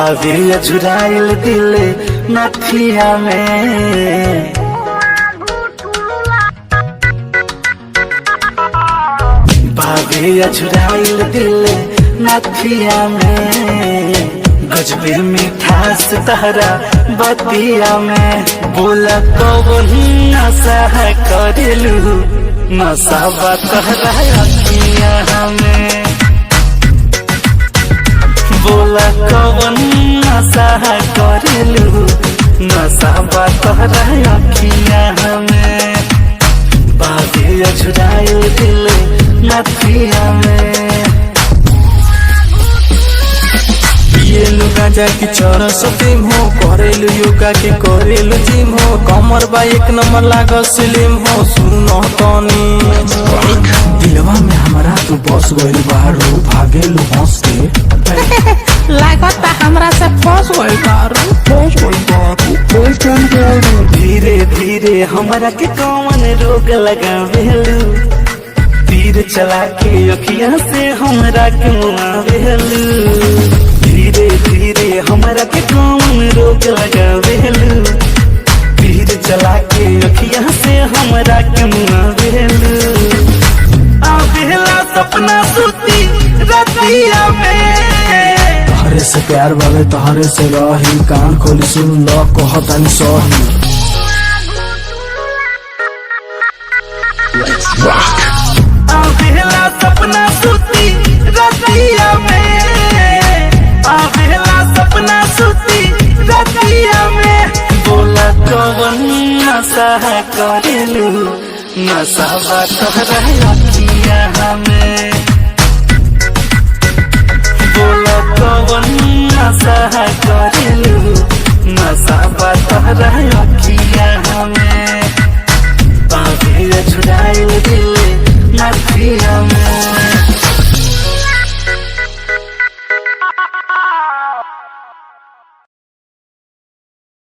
बाबे झुराइल दिल नथिया में, बाबे झुराइल दिल नथिया में, गजबे मिठास तहरा बतिया में। बोला कौन नशा करेलू, नशा तहरा अखिया में। बोला कौन नशा करेलू, नशा तहरा अखिया में। बाबे झुराइल दिल नथिया में। पिएलु गांजा की चरस टीम हो, करेलु योगा की करेलु जिम हो, कमर बा एक नंबर लागल स्लिम हो। सुनो तनी दिलवा में हमारा तू बस गइल बारू, भागेलु हंस के लागता हमरा से फंस गइल बारू। धीरे धीरे हमरा के कौन रोग लगावेलू, तीर चला के अखिया से हमरा के मुआवेलू। धीरे धीरे हमरा के कौन रोग लगावेलू, तीर चला के अखिया से हमरा के मुआवेलू। आवेला सपना सुती रतिया में, तहरे से प्यार वाले तहरे से रही, कान खोली सुन लो कहतनी सही। आवेला सपना सुती रतिया में, आवेला सपना सुती रतिया में। बोला कौन नशा करेलू, नशा तहरा अखिया में। बोला कौन नशा करेलू, नशा तहरा अखिया में। बाबे झुराइल